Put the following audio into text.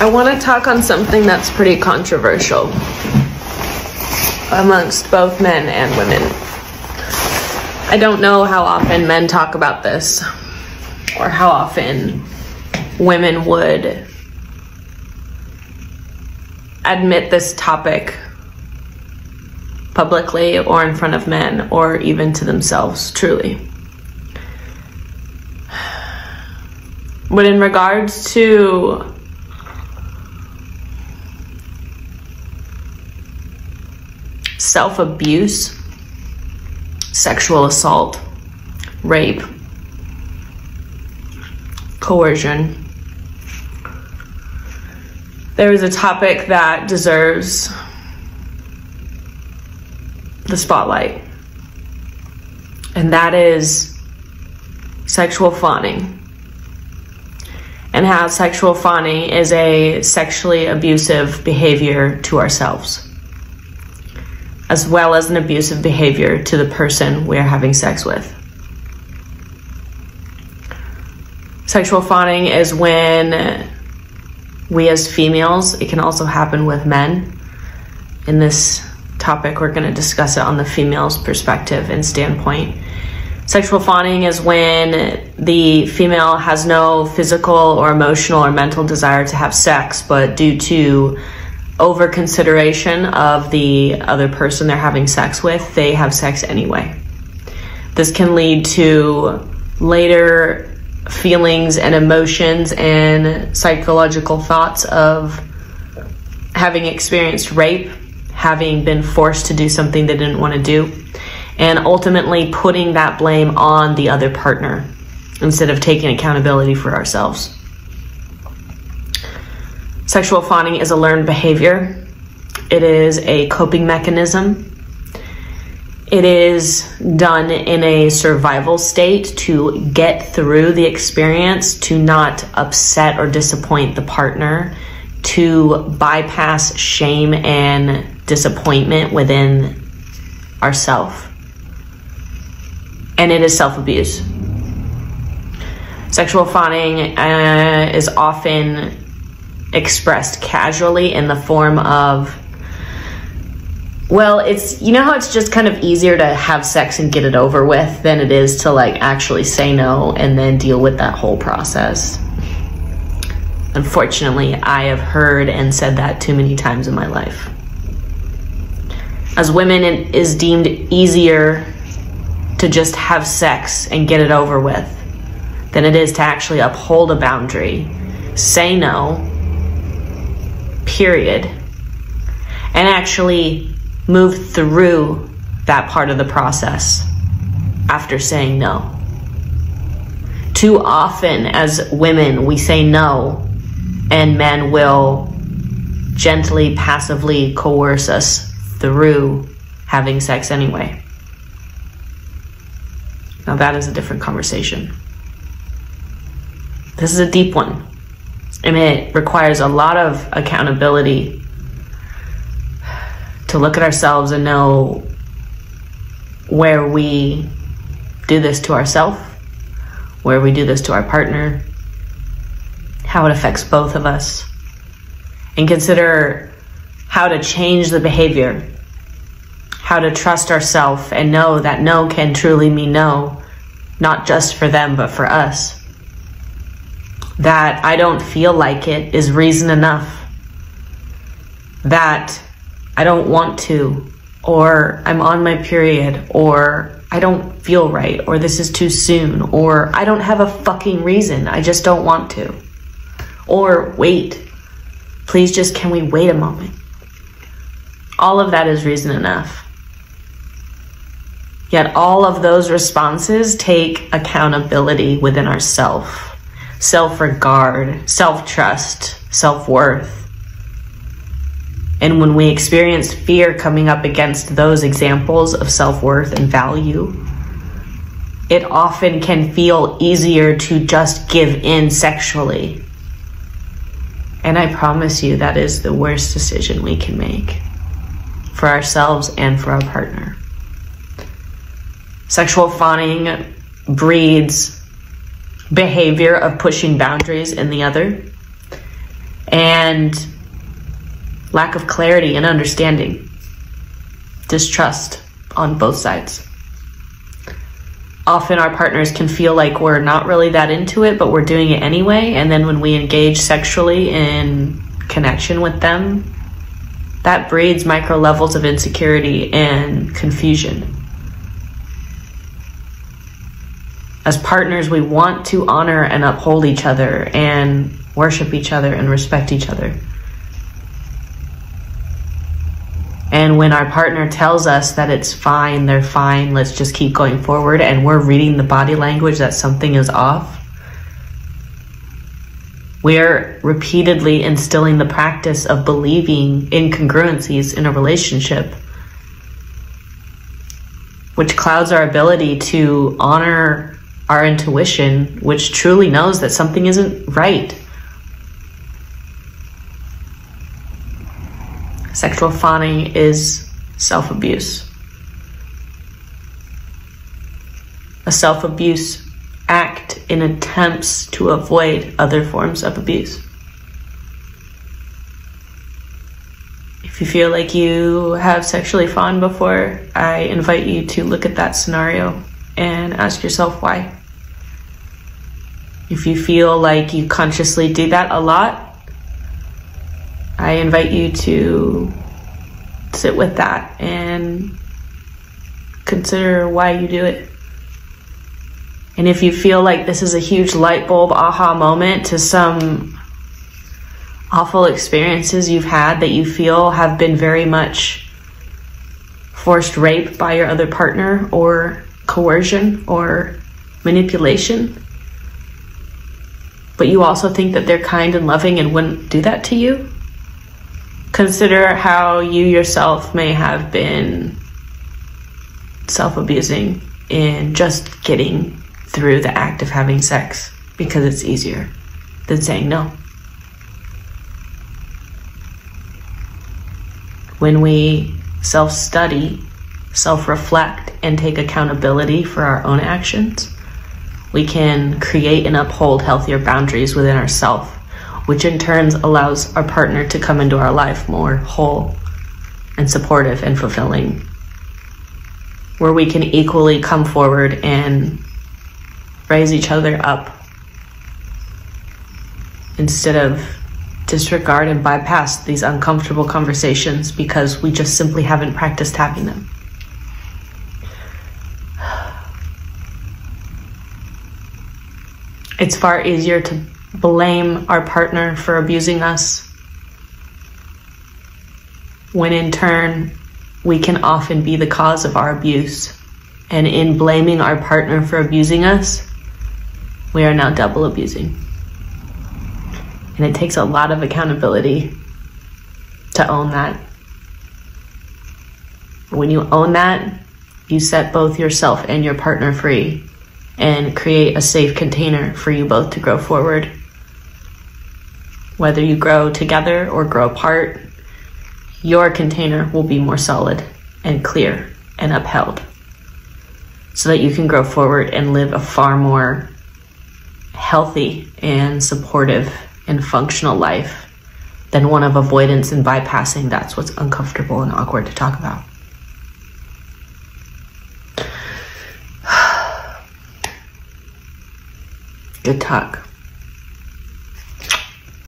I want to talk on something that's pretty controversial amongst both men and women. I don't know how often men talk about this, or how often women would admit this topic publicly or in front of men, or even to themselves, truly. But in regards to self-abuse, sexual assault, rape, coercion, there is a topic that deserves the spotlight, and that is sexual fawning, and how sexual fawning is a sexually abusive behavior to ourselves, as well as an abusive behavior to the person we are having sex with. Sexual fawning is when we as females, it can also happen with men. In this topic, we're going to discuss it on the female's perspective and standpoint. Sexual fawning is when the female has no physical or emotional or mental desire to have sex, but due to over consideration of the other person they're having sex with, they have sex anyway. This can lead to later feelings and emotions and psychological thoughts of having experienced rape, having been forced to do something they didn't want to do, and ultimately putting that blame on the other partner instead of taking accountability for ourselves. Sexual fawning is a learned behavior. It is a coping mechanism. It is done in a survival state to get through the experience, to not upset or disappoint the partner, to bypass shame and disappointment within ourselves. And it is self-abuse. Sexual fawning is often expressed casually in the form of, well, it's, you know how it's just kind of easier to have sex and get it over with than it is to like actually say no and then deal with that whole process. Unfortunately, I have heard and said that too many times in my life. As women, it is deemed easier to just have sex and get it over with than it is to actually uphold a boundary, say no, period, and actually move through that part of the process after saying no. Too often as women, we say no, and men will gently, passively coerce us through having sex anyway. Now that is a different conversation. This is a deep one, and it requires a lot of accountability to look at ourselves and know where we do this to ourselves, where we do this to our partner, how it affects both of us, and consider how to change the behavior, how to trust ourselves and know that no can truly mean no, not just for them, but for us. That I don't feel like it is reason enough. That I don't want to, or I'm on my period, or I don't feel right, or this is too soon, or I don't have a fucking reason, I just don't want to. Or wait, please just, can we wait a moment? All of that is reason enough. Yet all of those responses take accountability within ourselves. Self-regard, self-trust, self-worth. And when we experience fear coming up against those examples of self-worth and value, it often can feel easier to just give in sexually. And I promise you that is the worst decision we can make for ourselves and for our partner. Sexual fawning breeds behavior of pushing boundaries in the other. and lack of clarity and understanding, distrust on both sides. Often our partners can feel like we're not really that into it, but we're doing it anyway. And then when we engage sexually in connection with them, that breeds micro levels of insecurity and confusion. As partners, we want to honor and uphold each other and worship each other and respect each other. And when our partner tells us that it's fine, they're fine, let's just keep going forward, and we're reading the body language that something is off, we're repeatedly instilling the practice of believing incongruencies in a relationship, which clouds our ability to honor our intuition, which truly knows that something isn't right. Sexual fawning is self-abuse. A self-abuse act in attempts to avoid other forms of abuse. If you feel like you have sexually fawned before, I invite you to look at that scenario and ask yourself why. If you feel like you consciously do that a lot, I invite you to sit with that and consider why you do it. And if you feel like this is a huge light bulb aha moment to some awful experiences you've had that you feel have been very much forced rape by your other partner, or coercion or manipulation, but you also think that they're kind and loving and wouldn't do that to you, consider how you yourself may have been self-abusing in just getting through the act of having sex because it's easier than saying no. When we self-study, self-reflect, and take accountability for our own actions, we can create and uphold healthier boundaries within ourselves, which in turn allows our partner to come into our life more whole and supportive and fulfilling, where we can equally come forward and raise each other up instead of disregard and bypass these uncomfortable conversations because we just simply haven't practiced having them. It's far easier to blame our partner for abusing us, when in turn we can often be the cause of our abuse. And in blaming our partner for abusing us, we are now double abusing. And it takes a lot of accountability to own that. When you own that, you set both yourself and your partner free and create a safe container for you both to grow forward. Whether you grow together or grow apart, your container will be more solid and clear and upheld so that you can grow forward and live a far more healthy and supportive and functional life than one of avoidance and bypassing. That's what's uncomfortable and awkward to talk about. Good talk.